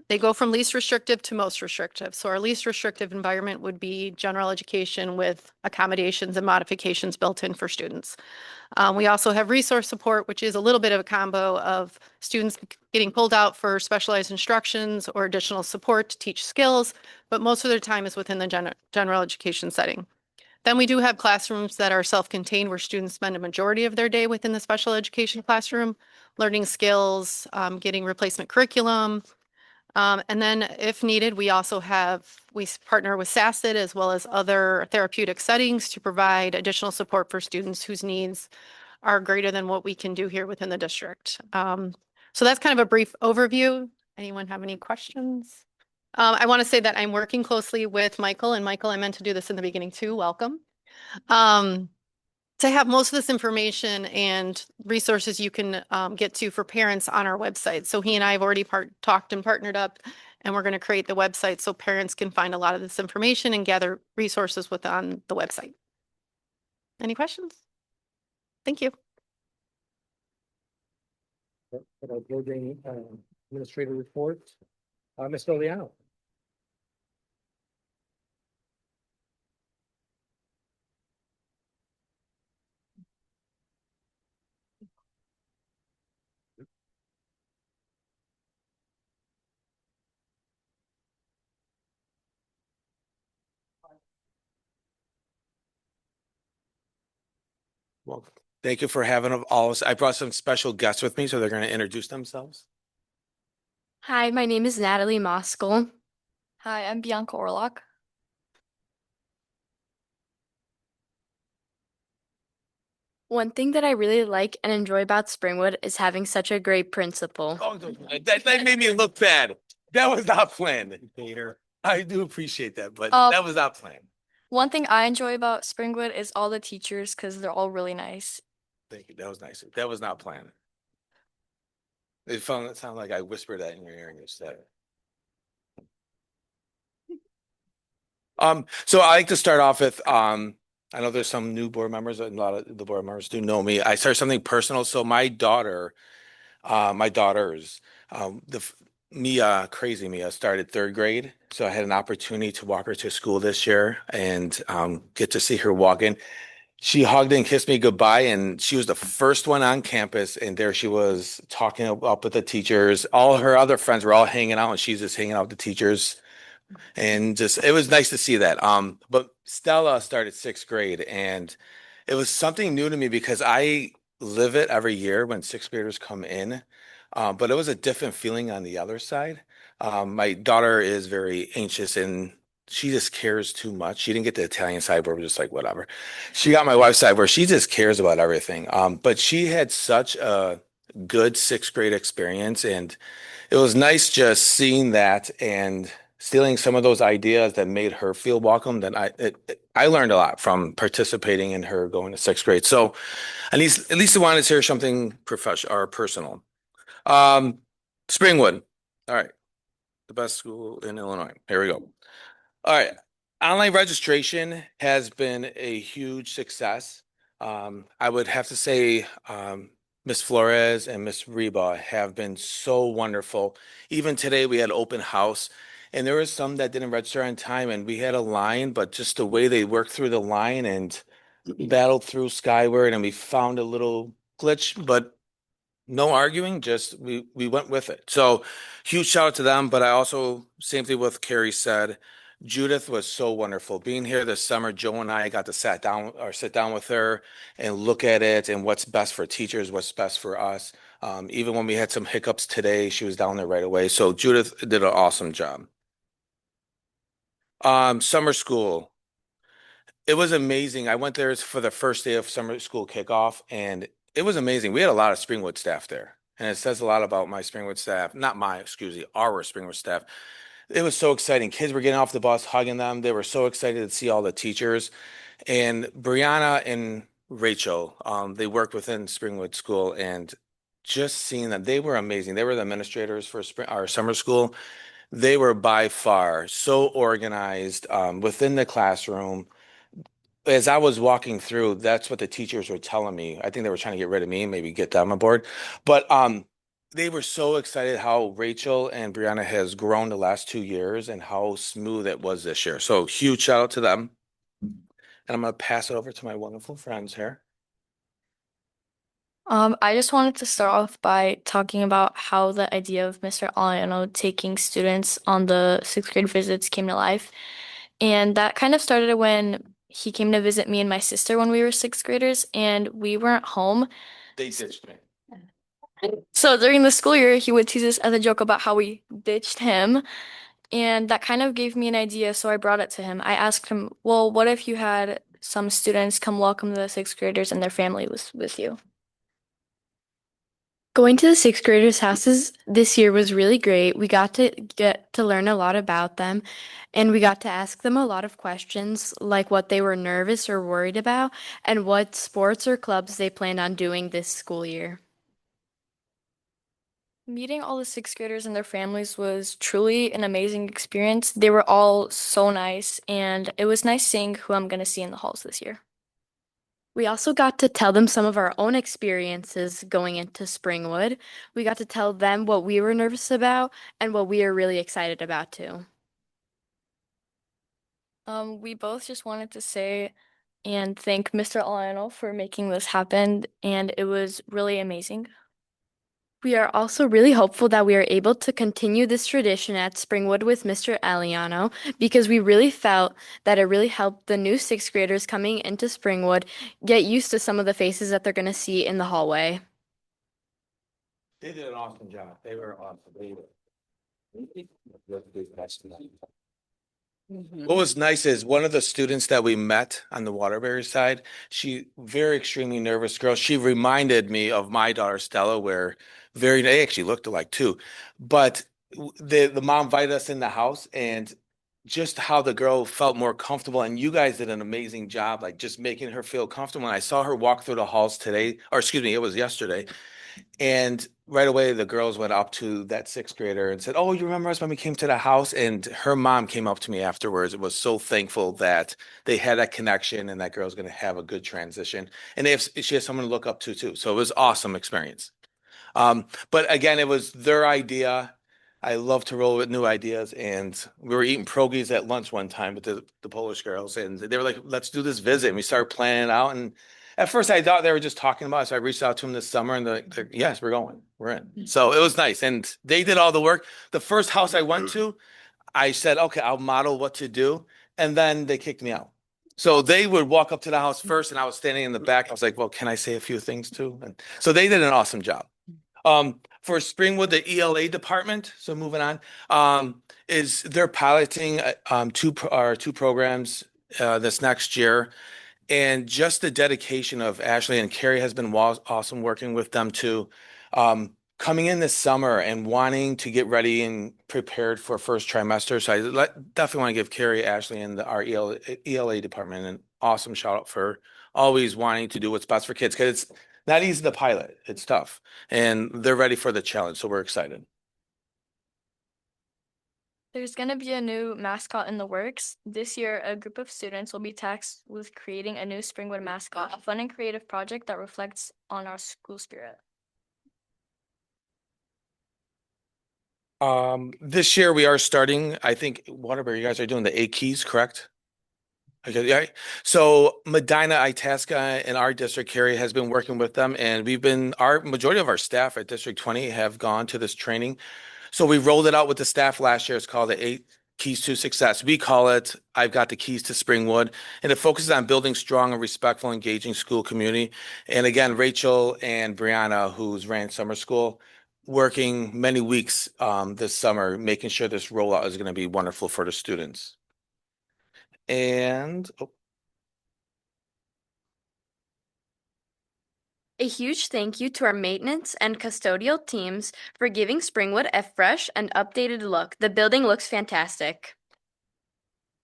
They go from least restrictive to most restrictive. So our least restrictive environment would be general education with accommodations and modifications built in for students. We also have resource support, which is a little bit of a combo of students getting pulled out for specialized instructions or additional support to teach skills, but most of their time is within the general education setting. Then we do have classrooms that are self-contained where students spend a majority of their day within the special education classroom, learning skills, getting replacement curriculum. And then if needed, we partner with SACID as well as other therapeutic settings to provide additional support for students whose needs are greater than what we can do here within the district. So that's kind of a brief overview. Anyone have any questions? I want to say that I'm working closely with Michael, and Michael, I meant to do this in the beginning too. Welcome. To have most of this information and resources you can get to for parents on our website. So he and I have already talked and partnered up, and we're going to create the website so parents can find a lot of this information and gather resources on the website. Any questions? Thank you. Building administrative report. Ms. Oliano. Well, thank you for having all of us. I brought some special guests with me, so they're going to introduce themselves. Hi, my name is Natalie Moskal. Hi, I'm Bianca Orlock. One thing that I really like and enjoy about Springwood is having such a great principal. Oh, that made me look bad. That was not planned. Peter, I do appreciate that, but that was not planned. One thing I enjoy about Springwood is all the teachers because they're all really nice. Thank you. That was nice. That was not planned. It sounded like I whispered that in your ear instead. So I like to start off with I know there's some new board members, and a lot of the board members do know me. I started something personal. So my daughters, Mia, crazy Mia, started third grade. So I had an opportunity to walk her to school this year and get to see her walk in. She hugged and kissed me goodbye, and she was the first one on campus. And there she was talking up with the teachers. All her other friends were all hanging out, and she's just hanging out with the teachers. And just it was nice to see that. But Stella started sixth grade, and it was something new to me because I live it every year when sixth graders come in. But it was a different feeling on the other side. My daughter is very anxious and she just cares too much. She didn't get the Italian side where we're just like, whatever. She got my wife's side where she just cares about everything. But she had such a good sixth grade experience, and it was nice just seeing that and stealing some of those ideas that made her feel welcome. That I learned a lot from participating in her going to sixth grade. So at least I wanted to hear something professional or personal. Springwood. All right. The best school in Illinois. Here we go. All right. Online registration has been a huge success. I would have to say Miss Flores and Miss Reba have been so wonderful. Even today we had open house and there was some that didn't register on time and we had a line, but just the way they worked through the line and battled through Skyward and we found a little glitch, but no arguing, just we went with it. So huge shout out to them. But I also, same thing with Carrie said, Judith was so wonderful. Being here this summer, Joe and I got to sit down with her and look at it and what's best for teachers, what's best for us. Even when we had some hiccups today, she was down there right away. So Judith did an awesome job. Summer school. It was amazing. I went there for the first day of summer school kickoff, and it was amazing. We had a lot of Springwood staff there, and it says a lot about my Springwood staff, not my, excuse me, our Springwood staff. It was so exciting. Kids were getting off the bus, hugging them. They were so excited to see all the teachers. And Brianna and Rachel, they worked within Springwood School, and just seeing them, they were amazing. They were the administrators for our summer school. They were by far so organized within the classroom. As I was walking through, that's what the teachers were telling me. I think they were trying to get rid of me, maybe get them on board. But they were so excited how Rachel and Brianna has grown the last 2 years and how smooth it was this year. So huge shout out to them. And I'm gonna pass it over to my wonderful friends here. I just wanted to start off by talking about how the idea of Mr. Aliano taking students on the sixth grade visits came to life. And that kind of started when he came to visit me and my sister when we were sixth graders and we weren't home. They ditched me. So during the school year, he would tease us as a joke about how we ditched him. And that kind of gave me an idea, so I brought it to him. I asked him, well, what if you had some students come welcome the sixth graders and their family was with you? Going to the sixth graders' houses this year was really great. We got to get to learn a lot about them, and we got to ask them a lot of questions, like what they were nervous or worried about, and what sports or clubs they planned on doing this school year. Meeting all the sixth graders and their families was truly an amazing experience. They were all so nice, and it was nice seeing who I'm going to see in the halls this year. We also got to tell them some of our own experiences going into Springwood. We got to tell them what we were nervous about and what we are really excited about too. We both just wanted to say and thank Mr. Alano for making this happen, and it was really amazing. We are also really hopeful that we are able to continue this tradition at Springwood with Mr. Aliano because we really felt that it really helped the new sixth graders coming into Springwood get used to some of the faces that they're going to see in the hallway. They did an awesome job. They were awesome. What was nice is one of the students that we met on the Waterbury side, she very extremely nervous girl. She reminded me of my daughter Stella, where they actually looked alike too. But the mom invited us in the house and just how the girl felt more comfortable. And you guys did an amazing job, like just making her feel comfortable. And I saw her walk through the halls today, or excuse me, it was yesterday. And right away, the girls went up to that sixth grader and said, "Oh, you remember us when we came to the house?" And her mom came up to me afterwards and was so thankful that they had that connection and that girl's going to have a good transition. And she has someone to look up to too. So it was awesome experience. But again, it was their idea. I love to roll with new ideas, and we were eating pierogies at lunch one time with the Polish girls, and they were like, "Let's do this visit." And we started planning it out, and at first I thought they were just talking about it, so I reached out to them this summer, and they're yes, we're going, we're in. So it was nice, and they did all the work. The first house I went to, I said, "Okay, I'll model what to do," and then they kicked me out. So they would walk up to the house first, and I was standing in the back. I was like, "Well, can I say a few things too?" And so they did an awesome job. For Springwood, the ELA department, so moving on, is they're piloting two programs this next year. And just the dedication of Ashley and Carrie has been awesome working with them too. Coming in this summer and wanting to get ready and prepared for first trimester. So definitely want to give Carrie, Ashley, and our ELA department an awesome shout out for always wanting to do what's best for kids, because it's not easy to pilot. It's tough, and they're ready for the challenge. So we're excited. There's going to be a new mascot in the works. This year, a group of students will be tasked with creating a new Springwood mascot, a fun and creative project that reflects on our school spirit. This year we are starting, I think, Waterbury, you guys are doing the 8 keys, correct? Okay, yeah. So Medina, Itasca, in our district, Carrie has been working with them, and our majority of our staff at District 20 have gone to this training. So we rolled it out with the staff last year. It's called the 8 Keys to Success. We call it I've Got the Keys to Springwood, and it focuses on building strong and respectful, engaging school community. And again, Rachel and Brianna, who's ran summer school, working many weeks this summer, making sure this rollout is going to be wonderful for the students. And A huge thank you to our maintenance and custodial teams for giving Springwood a fresh and updated look. The building looks fantastic.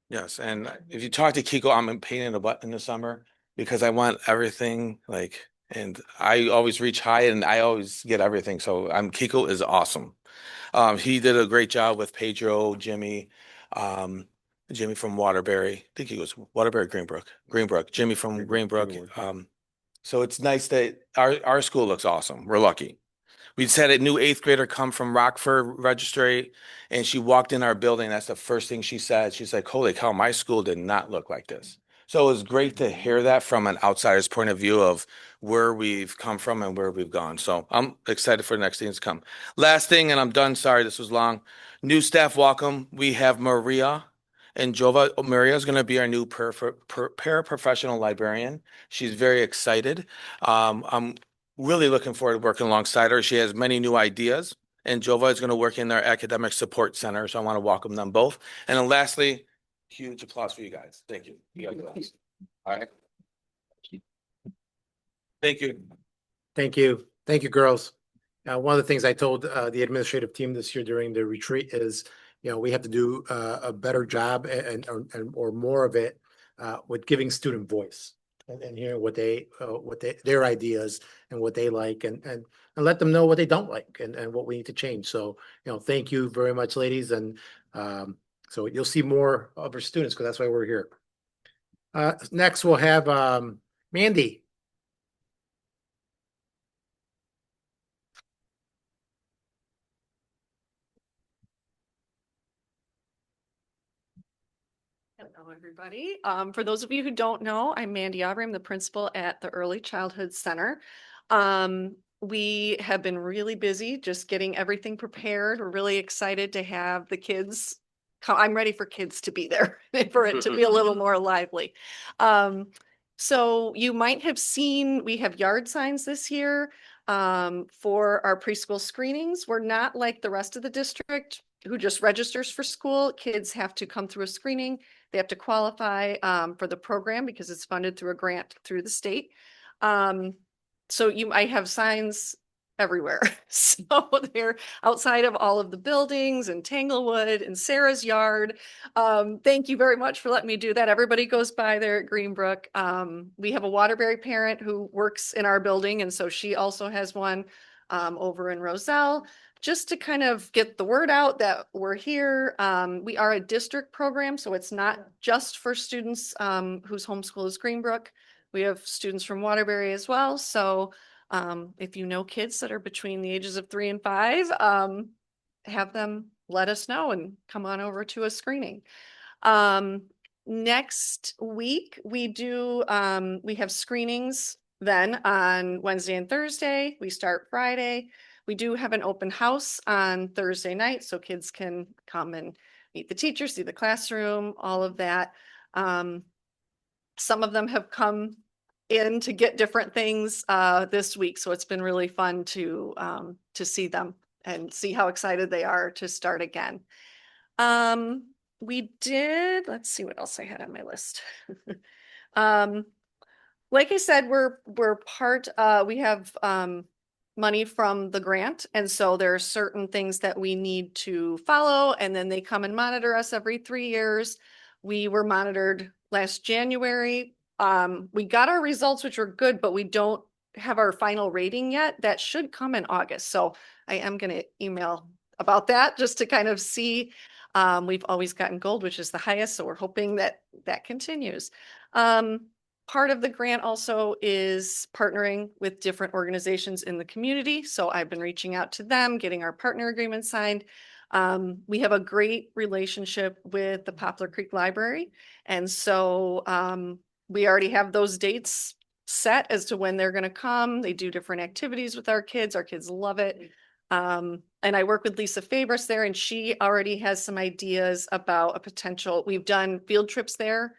yes, and if you talk to Kiko, I'm a pain in the butt in the summer because I want everything and I always reach high and I always get everything. So Kiko is awesome. He did a great job with Pedro, Jimmy, Jimmy from Waterbury. I think he was Waterbury, Greenbrook, Jimmy from Greenbrook. So it's nice that our school looks awesome. We're lucky. We just had a new 8th grader come from Rockford Registry, and she walked in our building. That's the first thing she said. She's like, "Holy cow, my school did not look like this." So it was great to hear that from an outsider's point of view of where we've come from and where we've gone. So I'm excited for the next things to come. Last thing, and I'm done. Sorry, this was long. New staff welcome. We have Maria and Jova. Maria is going to be our new paraprofessional librarian. She's very excited. I'm really looking forward to working alongside her. She has many new ideas, and Jova is going to work in our academic support center. So I want to welcome them both. And then lastly, huge applause for you guys. Thank you. All right. Thank you. Thank you. Thank you, girls. One of the things I told the administrative team this year during the retreat is, we have to do a better job or more of it with giving student voice and hearing what their ideas and what they like and let them know what they don't like and what we need to change. So, thank you very much, ladies. And so you'll see more of our students because that's why we're here. Next, we'll have Mandy. Hello, everybody. For those of you who don't know, I'm Mandy Aubrey. I'm the principal at the Early Childhood Center. We have been really busy just getting everything prepared. We're really excited to have the kids come. I'm ready for kids to be there, for it to be a little more lively. So you might have seen, we have yard signs this year for our preschool screenings. We're not like the rest of the district who just registers for school. Kids have to come through a screening. They have to qualify for the program because it's funded through a grant through the state. So I have signs everywhere. So they're outside of all of the buildings and Tanglewood and Sarah's yard. Thank you very much for letting me do that. Everybody goes by there at Greenbrook. We have a Waterbury parent who works in our building, and so she also has one over in Roselle, just to kind of get the word out that we're here. We are a district program, so it's not just for students whose homeschool is Greenbrook. We have students from Waterbury as well. So if you know kids that are between the ages of 3 and 5, have them let us know and come on over to a screening. Next week, we have screenings then on Wednesday and Thursday. We start Friday. We do have an open house on Thursday night, so kids can come and meet the teachers, see the classroom, all of that. Some of them have come in to get different things this week, so it's been really fun to see them and see how excited they are to start again. Let's see what else I had on my list. Like I said, we have money from the grant. And so there are certain things that we need to follow, and then they come and monitor us every 3 years. We were monitored last January. We got our results, which were good, but we don't have our final rating yet. That should come in August. So I am going to email about that just to kind of see. We've always gotten gold, which is the highest. So we're hoping that that continues. Part of the grant also is partnering with different organizations in the community. So I've been reaching out to them, getting our partner agreement signed. We have a great relationship with the Poplar Creek Library. And so we already have those dates set as to when they're going to come. They do different activities with our kids. Our kids love it. And I work with Lisa Fabris there, and she already has some ideas about a potential. We've done field trips there,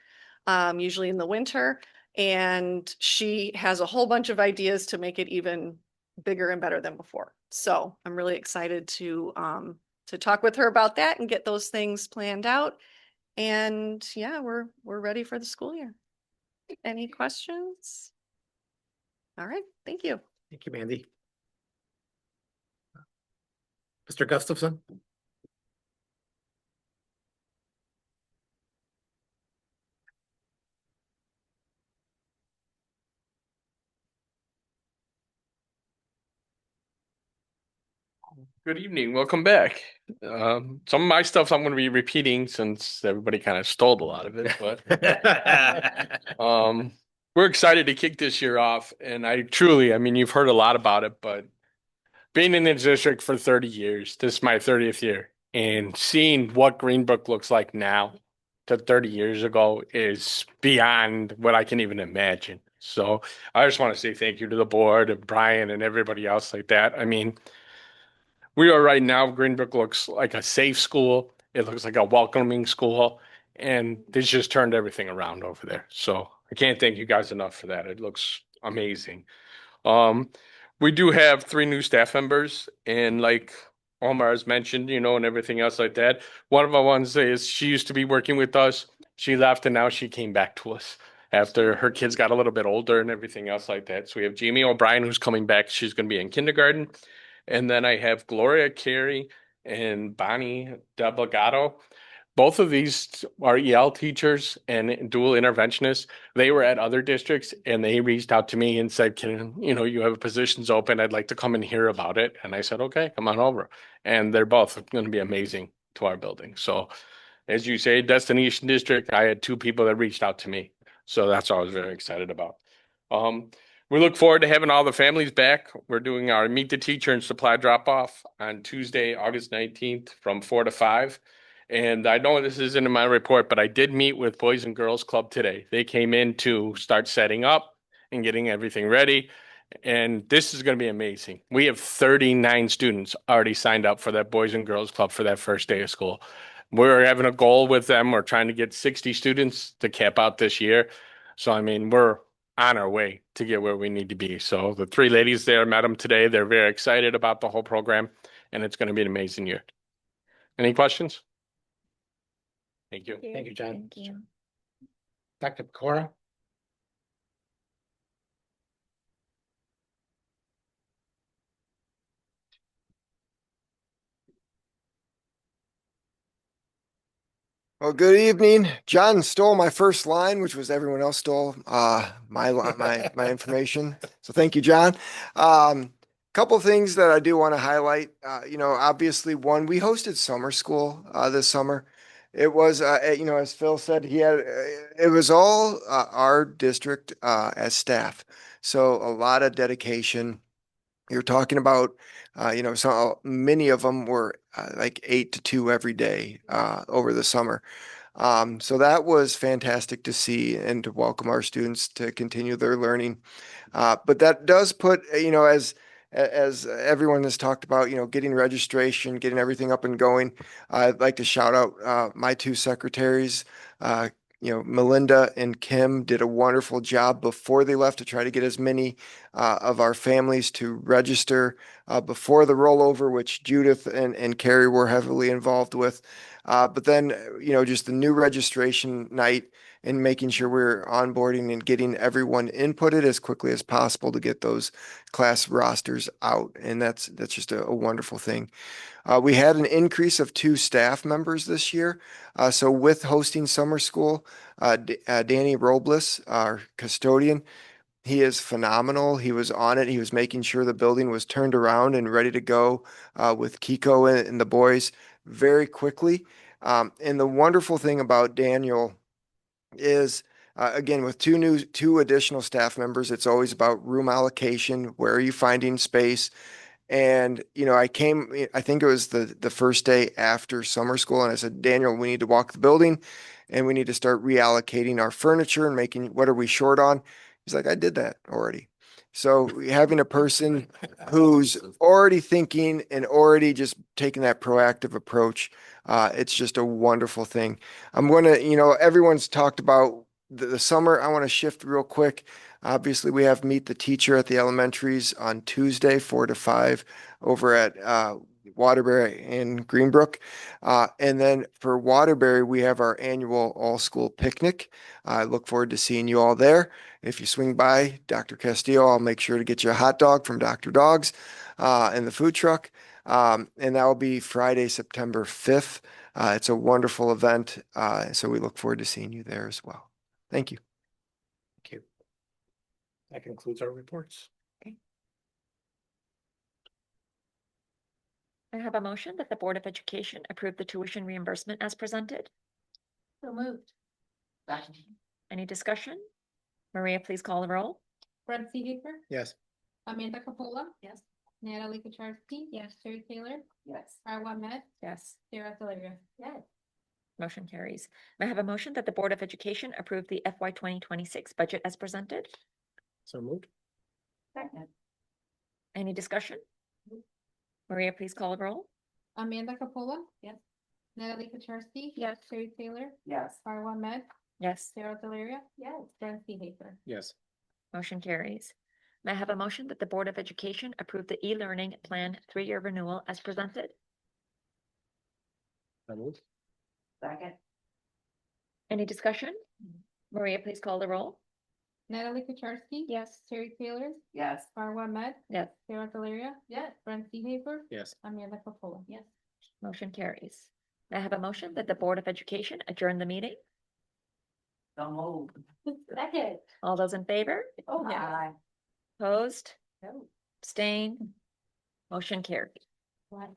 usually in the winter. And she has a whole bunch of ideas to make it even bigger and better than before. So I'm really excited to talk with her about that and get those things planned out. And yeah, we're ready for the school year. Any questions? All right, thank you. Thank you, Mandy. Mr. Gustafson? Good evening. Welcome back. Some of my stuff I'm going to be repeating since everybody kind of stole a lot of it, but we're excited to kick this year off. And I mean, you've heard a lot about it, but being in the district for 30 years, this is my 30th year, and seeing what Greenbrook looks like now to 30 years ago is beyond what I can even imagine. So I just want to say thank you to the board and Brian and everybody else like that. I mean, we are right now, Greenbrook looks like a safe school. It looks like a welcoming school, and this just turned everything around over there. So I can't thank you guys enough for that. It looks amazing. We do have 3 new staff members, and like Omar has mentioned, and everything else like that. One of the ones is she used to be working with us. She left, and now she came back to us after her kids got a little bit older and everything else like that. So we have Jamie O'Brien, who's coming back. She's going to be in kindergarten. And then I have Gloria Carey and Bonnie Delgado. Both of these are EL teachers and dual interventionists. They were at other districts, and they reached out to me and said, you have positions open. I'd like to come and hear about it. And I said, okay, come on over. And they're both going to be amazing to our building. So as you say, destination district, I had 2 people that reached out to me. So that's what I was very excited about. We look forward to having all the families back. We're doing our Meet the Teacher and Supply Drop-Off on Tuesday, August 19th from 4 to 5. And I know this isn't in my report, but I did meet with Boys and Girls Club today. They came in to start setting up and getting everything ready. And this is going to be amazing. We have 39 students already signed up for that Boys and Girls Club for that first day of school. We're having a goal with them. We're trying to get 60 students to cap out this year. So, I mean, we're on our way to get where we need to be. So the 3 ladies there met them today. They're very excited about the whole program, and it's going to be an amazing year. Any questions? Thank you. Thank you, John. Thank you. Dr. Pecora? Well, good evening. John stole my first line, which was everyone else stole my information. So thank you, John. Couple things that I do want to highlight. Obviously, one, we hosted summer school this summer. It was, as Phil said, it was all our district as staff. So a lot of dedication You're talking about, so many of them were like 8 to 2 every day over the summer. So that was fantastic to see and to welcome our students to continue their learning. But that does put, as everyone has talked about, getting registration, getting everything up and going. I'd like to shout out my two secretaries. Melinda and Kim did a wonderful job before they left to try to get as many of our families to register before the rollover, which Judith and Carrie were heavily involved with. But then, just the new registration night and making sure we're onboarding and getting everyone inputted as quickly as possible to get those class rosters out. And that's just a wonderful thing. We had an increase of 2 staff members this year. So with hosting summer school, Danny Robles, our custodian, he is phenomenal. He was on it. He was making sure the building was turned around and ready to go with Kiko and the boys very quickly. And the wonderful thing about Daniel is, again, with two additional staff members, it's always about room allocation. Where are you finding space? And, I think it was the first day after summer school, and I said, Daniel, we need to walk the building and we need to start reallocating our furniture and making, what are we short on? He's like, I did that already. So having a person who's already thinking and already just taking that proactive approach, it's just a wonderful thing. I'm going to, everyone's talked about the summer. I want to shift real quick. Obviously, we have Meet the Teacher at the elementaries on Tuesday, 4 to 5 over at Waterbury and Greenbrook. And then for Waterbury, we have our annual all-school picnic. I look forward to seeing you all there. If you swing by Dr. Castillo, I'll make sure to get you a hot dog from Dr. Dogs in the food truck. And that will be Friday, September 5th. It's a wonderful event. So we look forward to seeing you there as well. Thank you. Thank you. That concludes our reports. I have a motion that the Board of Education approve the tuition reimbursement as presented. So moved. Any discussion? Maria, please call the roll. Brett Seehafer, Yes. Amanda Capola, Yes. Natalie Kucharski. Yes. Terry Taylor, Yes. Arwa Ahmed, Yes. Sarah Delaria. Yes. Motion carries. May I have a motion that the Board of Education approve the FY 2026 budget as presented? So moved. Second. Any discussion? Maria, please call the roll. Amanda Capola. Yes. Natalie Kucharski. Yes. Terry Taylor, Yes. Arwa Ahmed, Yes. Sarah Delaria. Yes. Brett Seehafer. Yes. Motion carries. May I have a motion that the Board of Education approve the e-learning plan 3-year renewal as presented? So moved. Second. Any discussion? Maria, please call the roll. Natalie Kucharski. Yes. Terry Taylor, Yes. Arwa Ahmed, Yes. Sarah Delaria. Yes. Brett Seehafer, Yes. Amanda Capola. Yes. Motion carries. May I have a motion that the Board of Education adjourn the meeting? So moved. Second. All those in favor? Oh, yeah. Opposed? No. Abstain? Motion carried. What?